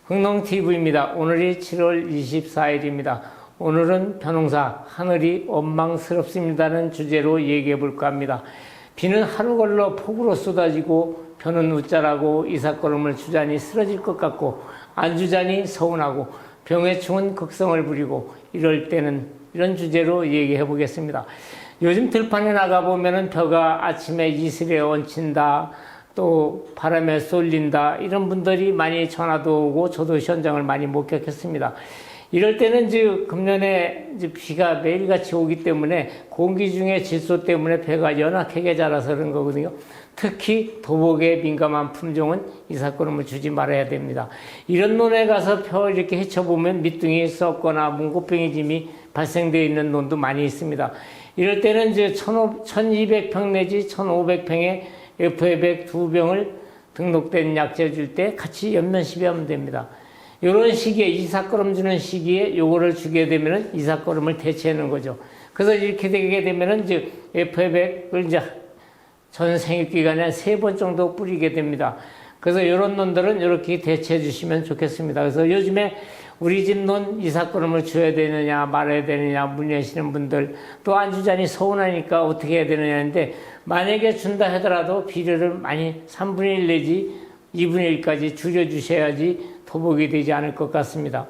흥농TV입니다. 오늘이 7월 24일입니다. 오늘은 벼농사 하늘이 원망스럽습니다는 주제로 얘기해 볼까 합니다. 비는 하루 걸러 폭우로 쏟아지고 벼는 웃자라고 이삭걸음을 주자니 쓰러질 것 같고 안 주자니 서운하고 병해충은 극성을 부리고 이럴 때는 이런 주제로 얘기해 보겠습니다. 요즘 들판에 나가보면 벼가 아침에 이슬에 얹힌다, 또 바람에 쏠린다, 이런 분들이 많이 전화도 오고 저도 현장을 많이 목격했습니다. 이럴 때는 금년에 비가 매일같이 오기 때문에 공기 중의 질소 때문에 벼가 연약하게 자라서 그런 거거든요. 특히 도복에 민감한 품종은 이삭걸음을 주지 말아야 됩니다. 이런 논에 가서 벼 이렇게 헤쳐보면 밑둥이 썩거나 문고병이 짐이 발생되어 있는 논도 많이 있습니다. 이럴 때는 1200평 내지 1500평의 FA100 2병을 등록된 약재 줄 때 같이 연면 시비하면 됩니다. 이런 시기에 이삭걸음 주는 시기에 요거를 주게 되면은 이삭걸음을 대체하는 거죠. 그래서 이렇게 되게 되면은 FA100을 전 생육 기간에 3번 정도 뿌리게 됩니다. 그래서 이런 논들은 이렇게 대체해 주시면 좋겠습니다. 그래서 요즘에 우리 집 논 이삭걸음을 줘야 되느냐 말아야 되느냐 문의하시는 분들, 또 안 주자니 서운하니까 어떻게 해야 되느냐인데, 만약에 준다 하더라도 비료를 많이 3분의 1 내지 2분의 1까지 줄여주셔야지 도복이 되지 않을 것 같습니다.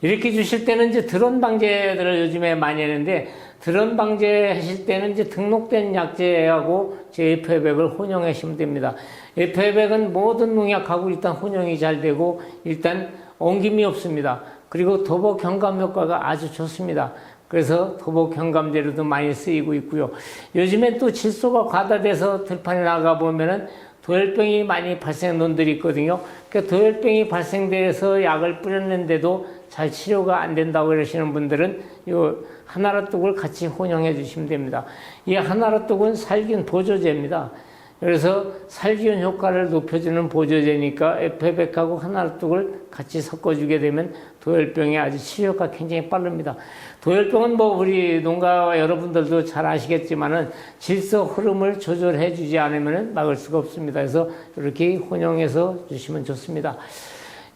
이렇게 주실 때는 드론 방제들을 요즘에 많이 하는데, 드론 방제 하실 때는 등록된 약재하고 FA100을 혼용하시면 됩니다. FA100은 모든 농약하고 일단 혼용이 잘 되고 일단 엉김이 없습니다. 그리고 도복 경감 효과가 아주 좋습니다. 그래서 도복 경감제로도 많이 쓰이고 있고요. 요즘엔 또 질소가 과다돼서 들판에 나가보면은 도열병이 많이 발생한 논들이 있거든요. 그 도열병이 발생돼서 약을 뿌렸는데도 잘 치료가 안 된다고 그러시는 분들은 요 하나라뚝을 같이 혼용해 주시면 됩니다. 이 하나라뚝은 살균 보조제입니다. 그래서 살균 효과를 높여주는 보조제니까 FA100하고 하나라뚝을 같이 섞어주게 되면 도열병이 아주 치료가 굉장히 빠릅니다. 도열병은 우리 농가 여러분들도 잘 아시겠지만은 질소 흐름을 조절해 주지 않으면 막을 수가 없습니다. 그래서 이렇게 혼용해서 주시면 좋습니다.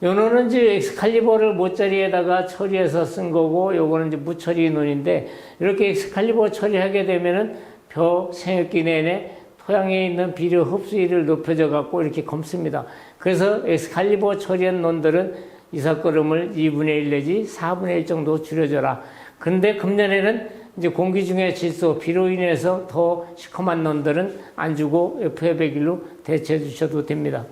요거는 엑스칼리버를 모짜리에다가 처리해서 쓴 거고, 요거는 무처리 논인데, 이렇게 엑스칼리버 처리하게 되면은 벼 생육기 내내 토양에 있는 비료 흡수율을 높여줘 갖고 이렇게 검습니다. 그래서 엑스칼리버 처리한 논들은 이삭걸음을 2분의 1 내지 4분의 1 정도 줄여줘라. 근데 금년에는 공기 중의 질소, 비로 인해서 더 시커먼 논들은 안 주고 FA100일로 대체해 주셔도 됩니다.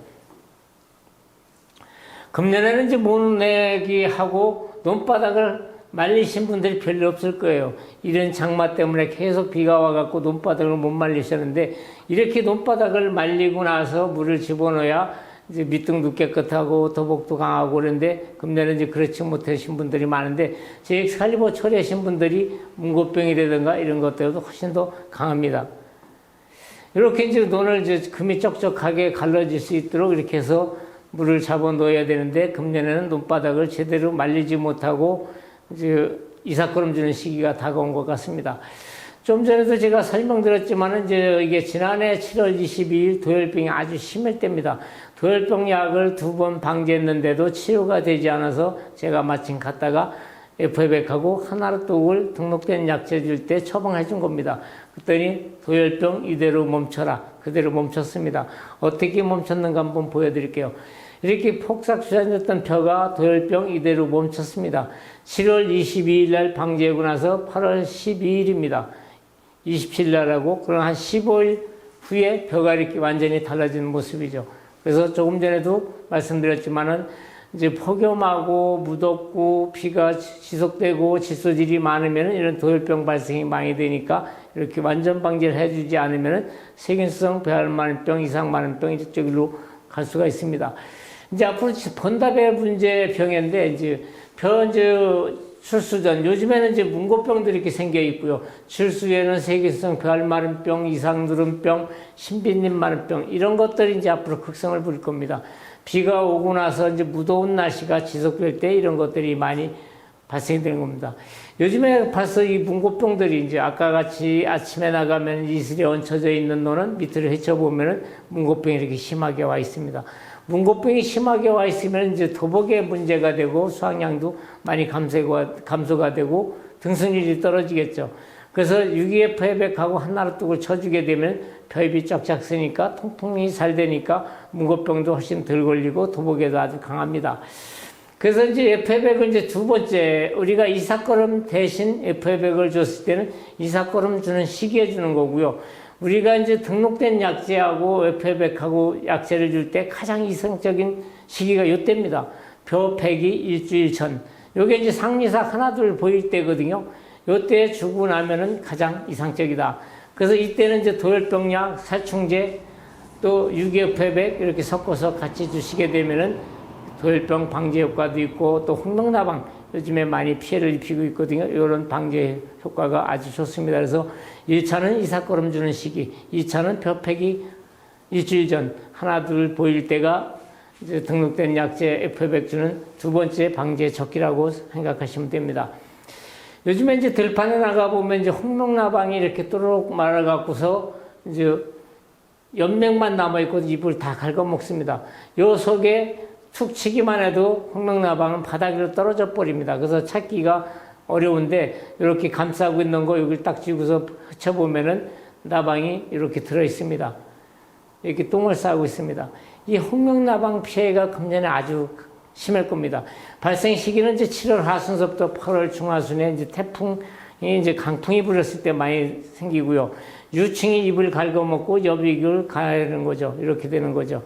금년에는 모내기 하고 논바닥을 말리신 분들이 별로 없을 거예요. 이런 장마 때문에 계속 비가 와갖고 논바닥을 못 말리셨는데, 이렇게 논바닥을 말리고 나서 물을 집어넣어야 밑둥도 깨끗하고 도복도 강하고 그런데, 금년에는 그렇지 못하신 분들이 많은데, 제 엑스칼리버 처리하신 분들이 문고병이라든가 이런 것들도 훨씬 더 강합니다. 이렇게 논을 금이 쩍쩍하게 갈라질 수 있도록 이렇게 해서 물을 잡아 넣어야 되는데, 금년에는 논바닥을 제대로 말리지 못하고 이삭걸음 주는 시기가 다가온 것 같습니다. 좀 전에도 제가 설명드렸지만은 이게 지난해 7월 22일 도열병이 아주 심할 때입니다. 도열병 약을 2번 방제했는데도 치료가 되지 않아서 제가 마침 갔다가 FA100하고 하나라뚝을 등록된 약재 줄 때 처방해 준 겁니다. 그랬더니 도열병 이대로 멈춰라. 그대로 멈췄습니다. 어떻게 멈췄는가 한번 보여드릴게요. 이렇게 폭삭 주저앉았던 벼가 도열병 이대로 멈췄습니다. 7월 22일 날 방제하고 나서 8월 12일입니다. 27일 날하고, 그럼 한 15일 후에 벼가 이렇게 완전히 달라지는 모습이죠. 그래서 조금 전에도 말씀드렸지만은 폭염하고 무덥고 비가 지속되고 질소질이 많으면 이런 도열병 발생이 많이 되니까 이렇게 완전 방제를 해주지 않으면 세균성 배알마름병, 이상마름병이 저쪽으로 갈 수가 있습니다. 앞으로 번답의 문제 병인데, 벼 출수 전, 요즘에는 문고병들이 이렇게 생겨 있고요. 출수에는 세균성 배알마름병, 이상누름병, 신빈잎마름병, 이런 것들이 앞으로 극성을 부릴 겁니다. 비가 오고 나서 무더운 날씨가 지속될 때 이런 것들이 많이 발생되는 겁니다. 요즘에 벌써 이 문고병들이 아까 같이 아침에 나가면 이슬에 얹혀져 있는 논은 밑으로 헤쳐보면은 문고병이 이렇게 심하게 와 있습니다. 문고병이 심하게 와 있으면 이제 도복에 문제가 되고 수확량도 많이 감소가 되고 등승률이 떨어지겠죠. 그래서 유기FA백하고 한나라뚝을 쳐주게 되면 표입이 쫙쫙 쓰니까 통풍이 잘 되니까 문고병도 훨씬 덜 걸리고 도복에도 아주 강합니다. 그래서 이제 FA백은 이제 두 번째, 우리가 이삭거름 대신 FA백을 줬을 때는 이삭거름 주는 시기에 주는 거고요. 우리가 이제 등록된 약재하고 FA백하고 약재를 줄 때 가장 이상적인 시기가 이때입니다. 벼 패기 일주일 전. 요게 이제 상미삭 하나 둘 보일 때거든요. 요때 주고 나면은 가장 이상적이다. 그래서 이때는 이제 도열병약, 살충제, 또 유기FA백 이렇게 섞어서 같이 주시게 되면은 도열병 방제 효과도 있고 또 홍동나방 요즘에 많이 피해를 입히고 있거든요. 이런 방제 효과가 아주 좋습니다. 그래서 1차는 이삭거름 주는 시기, 2차는 벼패기 일주일 전 하나 둘 보일 때가 이제 등록된 약재 FA백 주는 두 번째 방제 적기라고 생각하시면 됩니다. 요즘에 이제 들판에 나가보면 이제 홍동나방이 이렇게 또록 말아갖고서 이제 연맥만 남아있고 잎을 다 갉아먹습니다. 요 속에 툭 치기만 해도 홍동나방은 바닥 위로 떨어져 버립니다. 그래서 찾기가 어려운데 이렇게 감싸고 있는 거 여기 딱 쥐고서 흩쳐보면은 나방이 이렇게 들어있습니다. 이렇게 똥을 싸고 있습니다. 이 홍명나방 피해가 금년에 아주 심할 겁니다. 발생 시기는 이제 7월 하순서부터 8월 중하순에 이제 태풍이 이제 강풍이 불었을 때 많이 생기고요. 유충이 잎을 갉아먹고 여빅을 가르는 거죠. 이렇게 되는 거죠.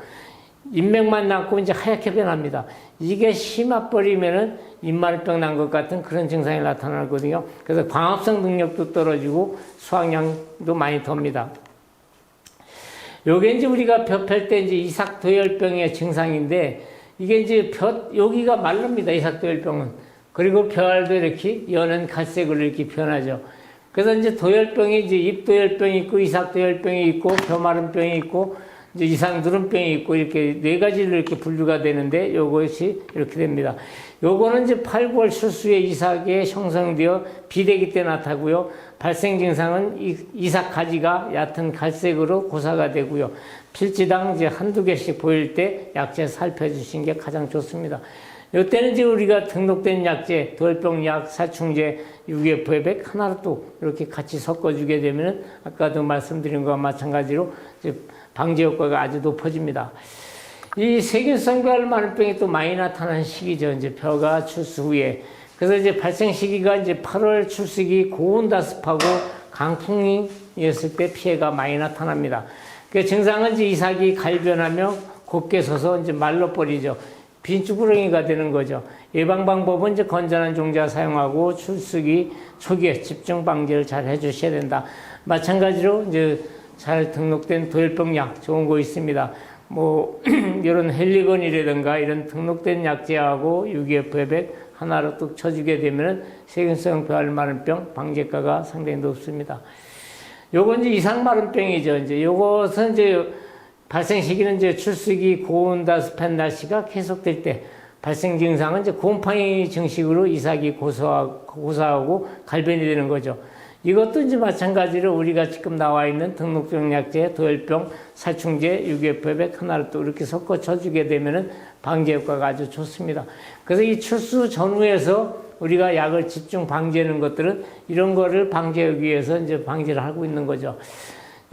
잎맥만 남고 이제 하얗게 변합니다. 이게 심해버리면은 잎마르병 난 것 같은 그런 증상이 나타나거든요. 그래서 광합성 능력도 떨어지고 수확량도 많이 덥니다. 요게 이제 우리가 벼 펼 때 이제 이삭도열병의 증상인데 이게 이제 여기가 마릅니다. 이삭도열병은. 그리고 벼알도 이렇게 연한 갈색으로 이렇게 변하죠. 그래서 이제 도열병이 이제 잎도열병이 있고 이삭도열병이 있고 벼마름병이 있고 이제 이상누름병이 있고 이렇게 네 가지로 이렇게 분류가 되는데 요것이 이렇게 됩니다. 요거는 이제 8, 9월 출수에 이삭에 형성되어 비대기 때 나타나고요. 발생 증상은 이삭 가지가 얕은 갈색으로 고사가 되고요. 필지당 이제 한두 개씩 보일 때 약재 살펴주신 게 가장 좋습니다. 요때는 이제 우리가 등록된 약재, 도열병약, 살충제, 유기FA백 하나로 또 이렇게 같이 섞어주게 되면 아까도 말씀드린 것과 마찬가지로 이제 방제 효과가 아주 높아집니다. 이 세균성 벼알마름병이 또 많이 나타나는 시기죠. 이제 벼가 출수 후에. 그래서 이제 발생 시기가 이제 8월 출수기 고온다습하고 강풍이었을 때 피해가 많이 나타납니다. 그 증상은 이제 이삭이 갈변하며 곱게 서서 이제 말라버리죠. 빈쭈구렁이가 되는 거죠. 예방 방법은 이제 건전한 종자 사용하고 출수기 초기에 집중 방제를 잘 해주셔야 된다. 마찬가지로 이제 잘 등록된 도열병약 좋은 거 있습니다. 뭐 이런 헬리건이라든가 이런 등록된 약재하고 유기FA백 하나로 뚝 쳐주게 되면 세균성 벼알마름병 방제가가 상당히 높습니다. 요건 이제 이상마름병이죠. 이제 요것은 이제 발생 시기는 이제 출수기 고온다습한 날씨가 계속될 때 발생 증상은 이제 곰팡이 증식으로 이삭이 고사하고 갈변이 되는 거죠. 이것도 이제 마찬가지로 우리가 지금 나와 있는 등록종 약재, 도열병, 살충제, 유기FA백 하나를 또 이렇게 섞어 쳐주게 되면은 방제 효과가 아주 좋습니다. 그래서 이 출수 전후에서 우리가 약을 집중 방제하는 것들은 이런 거를 방제하기 위해서 이제 방제를 하고 있는 거죠.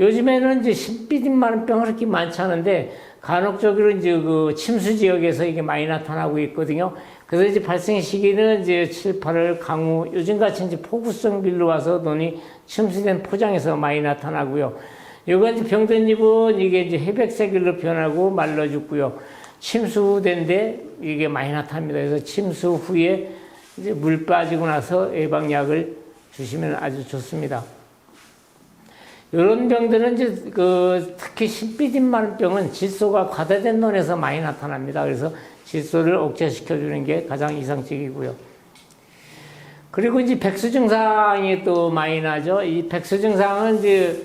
요즘에는 이제 신비딩마름병 그렇게 많지 않은데 간혹적으로 이제 그 침수 지역에서 이게 많이 나타나고 있거든요. 그래서 이제 발생 시기는 이제 7, 8월 강우, 요즘같이 이제 폭우성 빌로 와서 논이 침수된 포장에서 많이 나타나고요. 요건 이제 병든 잎은 이게 이제 회백색으로 변하고 말라 죽고요. 침수된데 이게 많이 나타납니다. 그래서 침수 후에 이제 물 빠지고 나서 예방약을 주시면 아주 좋습니다. 이런 병들은 이제 특히 신비딩마름병은 질소가 과다된 논에서 많이 나타납니다. 그래서 질소를 억제시켜주는 게 가장 이상적이고요. 그리고 이제 백수 증상이 또 많이 나죠. 이 백수 증상은 이제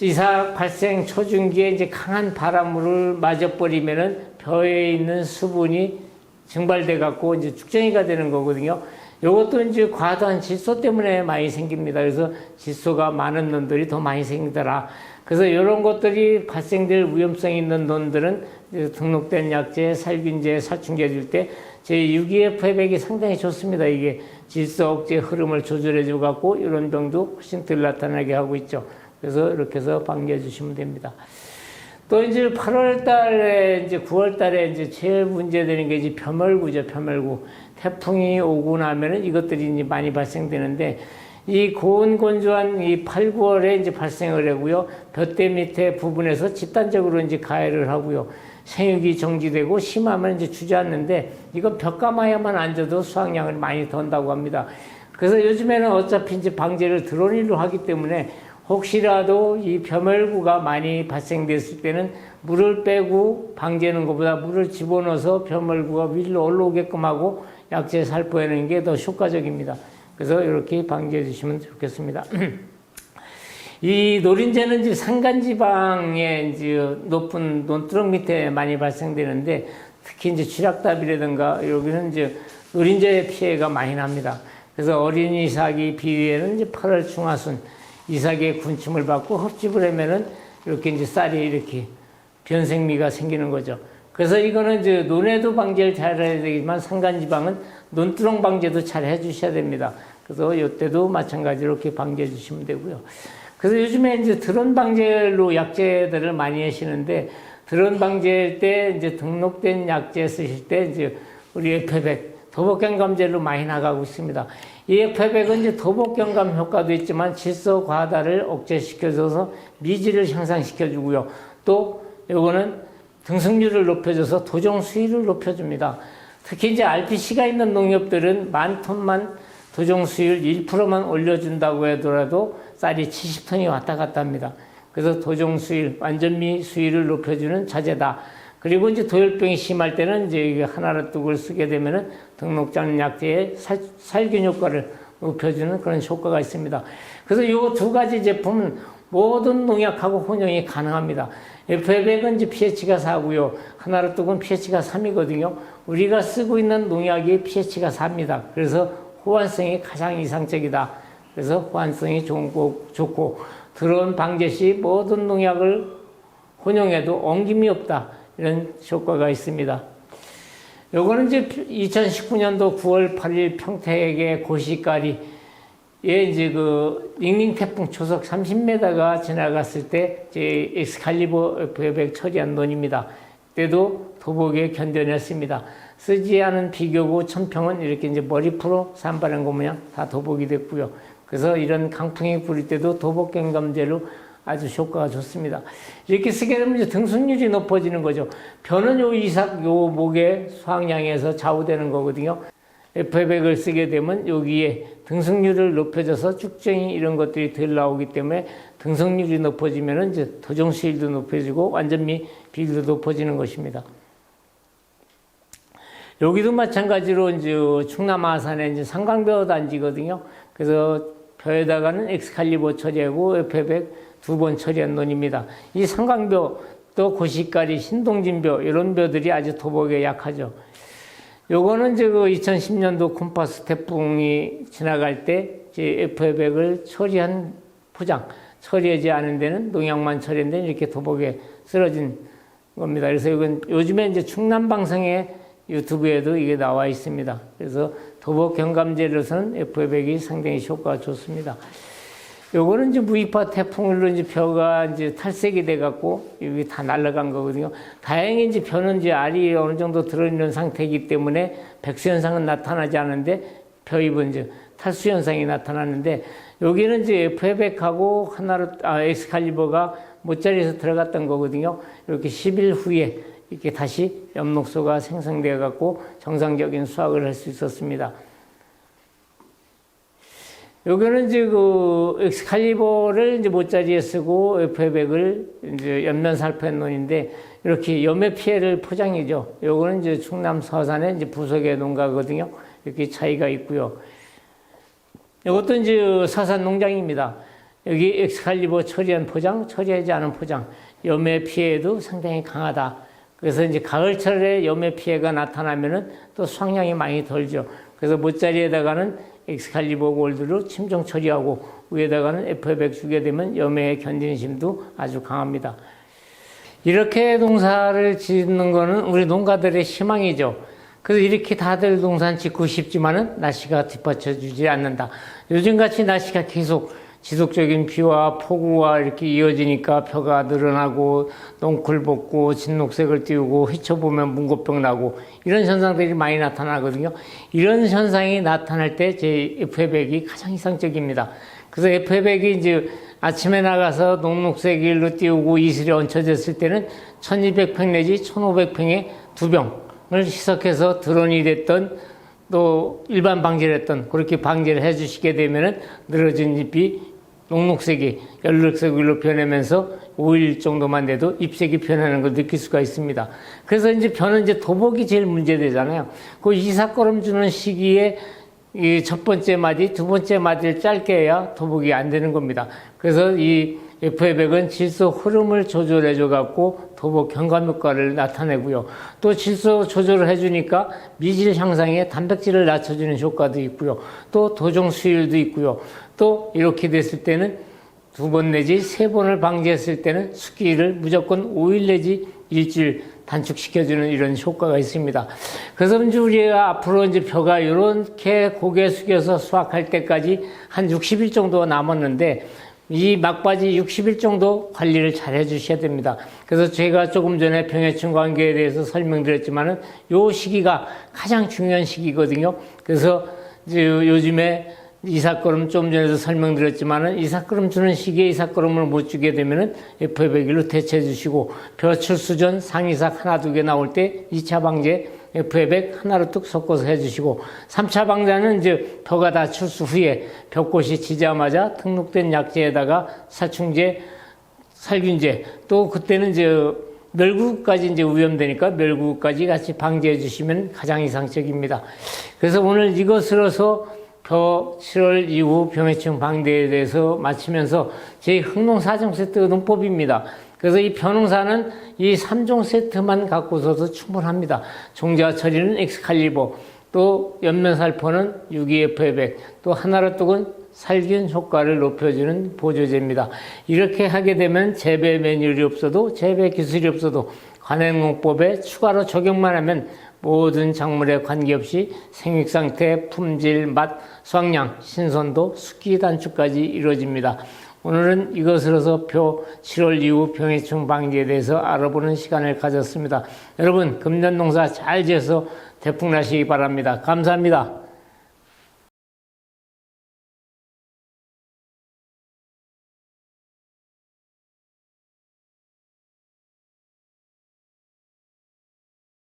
이삭 발생 초중기에 이제 강한 바람을 맞아버리면은 벼에 있는 수분이 증발돼 갖고 이제 죽정이가 되는 거거든요. 요것도 이제 과도한 질소 때문에 많이 생깁니다. 그래서 질소가 많은 놈들이 더 많이 생기더라. 그래서 이런 것들이 발생될 위험성이 있는 논들은 등록된 약제, 살균제, 살충제 줄 때 제6EF 상당히 좋습니다. 이게 질소 억제 흐름을 조절해 갖고 이런 병도 훨씬 덜 나타나게 하고 있죠. 그래서 이렇게 해서 방지해 주시면 됩니다. 또 이제 8월 달에 이제 9월 달에 이제 제일 문제되는 게 이제 벼멸구죠. 벼멸구. 태풍이 오고 나면은 이것들이 이제 많이 발생되는데 이 고온 건조한 이 8, 9월에 이제 발생을 하고요. 볕대 밑에 부분에서 집단적으로 이제 가해를 하고요. 생육이 정지되고 심하면 이제 주저앉는데 이건 볕감아야만 앉아도 수확량을 많이 던다고 합니다. 그래서 요즘에는 어차피 이제 방제를 드론으로 하기 때문에 혹시라도 이 벼멸구가 많이 발생됐을 때는 물을 빼고 방제하는 것보다 물을 집어넣어서 벼멸구가 위로 올라오게끔 하고 약재 살포하는 게 더 효과적입니다. 그래서 이렇게 방지해 주시면 좋겠습니다. 이 노린재는 이제 산간지방에 이제 높은 논두렁 밑에 많이 발생되는데 특히 이제 쥐락답이라든가 여기는 이제 노린재 피해가 많이 납니다. 그래서 어린 이삭이 비위에는 이제 8월 중하순 이삭의 군침을 받고 흡집을 하면은 이렇게 이제 쌀이 이렇게 변색미가 생기는 거죠. 그래서 이거는 이제 논에도 방제를 잘 해야 되지만 산간지방은 논두렁 방제도 잘 해주셔야 됩니다. 그래서 이때도 마찬가지로 이렇게 방제해 주시면 되고요. 그래서 요즘에 이제 드론 방제로 약재들을 많이 하시는데 드론 방제할 때 이제 등록된 약재 쓰실 때 이제 우리 F100 도복경감제로 많이 나가고 있습니다. 이 F100은 이제 도복경감 효과도 있지만 질소 과다를 억제시켜줘서 미질을 향상시켜주고요. 또 요거는 등승률을 높여줘서 도종 수율을 높여줍니다. 특히 이제 RPC가 있는 농협들은 10,000톤만 도종 수율 1%만 올려준다고 하더라도 쌀이 70톤이 왔다 갔다 합니다. 그래서 도종 수율, 완전미 수율을 높여주는 자재다. 그리고 이제 도열병이 심할 때는 이제 하나를 뚝을 쓰게 되면은 등록장 약재의 살균 효과를 높여주는 그런 효과가 있습니다. 그래서 이 두 가지 제품은 모든 농약하고 혼용이 가능합니다. F100은 이제 pH가 4고요. 하나로 뚝은 pH가 3이거든요. 우리가 쓰고 있는 농약이 pH가 4입니다. 그래서 호환성이 가장 이상적이다. 그래서 호환성이 좋고 드론 방제 시 모든 농약을 혼용해도 엉김이 없다. 이런 효과가 있습니다. 요거는 이제 2019년도 9월 8일 평택의 고시가리 예, 이제 그 닝닝 태풍 초속 30m가 지나갔을 때 제 엑스칼리버 F100 처리한 논입니다. 그때도 도복에 견뎌냈습니다. 쓰지 않은 비교고 천평은 이렇게 이제 머리프로 산발한 것 모양 다 도복이 됐고요. 그래서 이런 강풍이 부릴 때도 도복 경감제로 아주 효과가 좋습니다. 이렇게 쓰게 되면 이제 등승률이 높아지는 거죠. 벼는 요 이삭 요 목의 수확량에서 좌우되는 거거든요. F100을 쓰게 되면 여기에 등승률을 높여줘서 쭉정이 이런 것들이 덜 나오기 때문에 등승률이 높아지면 이제 도종 수율도 높아지고 완전미 비율도 높아지는 것입니다. 여기도 마찬가지로 이제 충남 아산의 이제 상강벼 단지거든요. 그래서 벼에다가는 엑스칼리버 처리하고 F100 두 번 처리한 논입니다. 이 상강벼 또 고시가리, 신동진벼 이런 벼들이 아주 도복에 약하죠. 요거는 이제 그 2010년도 콤파스 태풍이 지나갈 때 이제 F100을 처리한 포장, 처리하지 않은 데는 농약만 처리한 데는 이렇게 도복에 쓰러진 겁니다. 그래서 이건 요즘에 이제 충남방송의 유튜브에도 이게 나와 있습니다. 그래서 도복 경감제로서는 F100이 상당히 효과가 좋습니다. 요거는 이제 무이파 태풍으로 이제 벼가 이제 탈색이 돼갖고 여기 다 날아간 거거든요. 다행히 이제 벼는 이제 알이 어느 정도 들어있는 상태이기 때문에 백수 현상은 나타나지 않는데 벼 잎은 이제 탈수 현상이 나타나는데 여기는 이제 F100하고 하나로 엑스칼리버가 모짜리에서 들어갔던 거거든요. 이렇게 10일 후에 이렇게 다시 엽록소가 생성되어 갖고 정상적인 수확을 할 수 있었습니다. 여기는 이제 그 엑스칼리버를 이제 모짜리에 쓰고 F100을 이제 옆면 살포한 논인데 이렇게 염해 피해를 포장이죠. 요거는 이제 충남 서산의 이제 부석의 농가거든요. 이렇게 차이가 있고요. 이것도 이제 서산 농장입니다. 여기 엑스칼리버 처리한 포장, 처리하지 않은 포장, 염해 피해도 상당히 강하다. 그래서 이제 가을철에 염해 피해가 나타나면은 또 수확량이 많이 덜죠. 그래서 모짜리에다가는 엑스칼리버 골드로 침종 처리하고 위에다가는 F100 주게 되면 염해에 견디는 힘도 아주 강합니다. 이렇게 농사를 짓는 거는 우리 농가들의 희망이죠. 그래서 이렇게 다들 농사 짓고 싶지만은 날씨가 뒷받쳐주지 않는다. 요즘같이 날씨가 계속 지속적인 비와 폭우와 이렇게 이어지니까 벼가 늘어나고 넝쿨 벗고 진녹색을 띄우고 휘쳐보면 문고병 나고 이런 현상들이 많이 나타나거든요. 이런 현상이 나타날 때 제 F100이 가장 이상적입니다. 그래서 F100이 이제 아침에 나가서 녹록색 일로 띄우고 이슬이 얹혀졌을 때는 1200평 내지 1500평에 2병을 희석해서 드론이 됐던 또 일반 방제를 했던 그렇게 방제를 해 주시게 되면은 늘어진 잎이 녹록색이 연록색으로 변하면서 5일 정도만 돼도 잎색이 변하는 걸 느낄 수가 있습니다. 그래서 이제 벼는 이제 도복이 제일 문제되잖아요. 그 이삭거름 주는 시기에 이 첫 번째 마디, 두 번째 마디를 짧게 해야 도복이 안 되는 겁니다. 그래서 이 F100은 질소 흐름을 조절해줘 갖고 도복 경감 효과를 나타내고요. 또 질소 조절을 해주니까 미질 향상에 단백질을 낮춰주는 효과도 있고요. 또 도종 수율도 있고요. 또 이렇게 됐을 때는 2번 내지 3번을 방지했을 때는 수기를 무조건 5일 내지 일주일 단축시켜주는 이런 효과가 있습니다. 그래서 이제 우리가 앞으로 이제 벼가 이렇게 고개 숙여서 수확할 때까지 한 60일 정도 남았는데 이 막바지 60일 정도 관리를 잘 해주셔야 됩니다. 그래서 제가 조금 전에 병해충 관계에 대해서 설명드렸지만은 요 시기가 가장 중요한 시기거든요. 그래서 이제 요즘에 이삭거름 좀 전에도 설명드렸지만은 이삭거름 주는 시기에 이삭거름을 못 주게 되면은 F100일로 대체해 주시고 벼 출수 전 상이삭 하나 두 개 나올 때 2차 방제 F100 하나로 뚝 섞어서 해 주시고 3차 방제는 이제 벼가 다 출수 후에 벼꽃이 지자마자 등록된 약재에다가 살충제, 살균제 또 그때는 이제 멸구까지 이제 위험되니까 멸구까지 같이 방제해 주시면 가장 이상적입니다. 그래서 오늘 이것으로서 벼 7월 이후 병해충 방대에 대해서 마치면서 제 흑농 4종 세트 농법입니다. 그래서 이 벼농사는 이 3종 세트만 갖고서도 충분합니다. 종자 처리는 엑스칼리버, 또 연면살포는 62F100, 또 하나로뚝은 살균 효과를 높여주는 보조제입니다. 이렇게 하게 되면 재배 매뉴얼이 없어도 재배 기술이 없어도 관행농법에 추가로 적용만 하면 모든 작물에 관계없이 생육상태, 품질, 맛, 수확량, 신선도, 수기 단축까지 이루어집니다. 오늘은 이것으로서 벼 7월 이후 병해충 방지에 대해서 알아보는 시간을 가졌습니다. 여러분 금년 농사 잘 지어서 대풍 나시기 바랍니다. 감사합니다.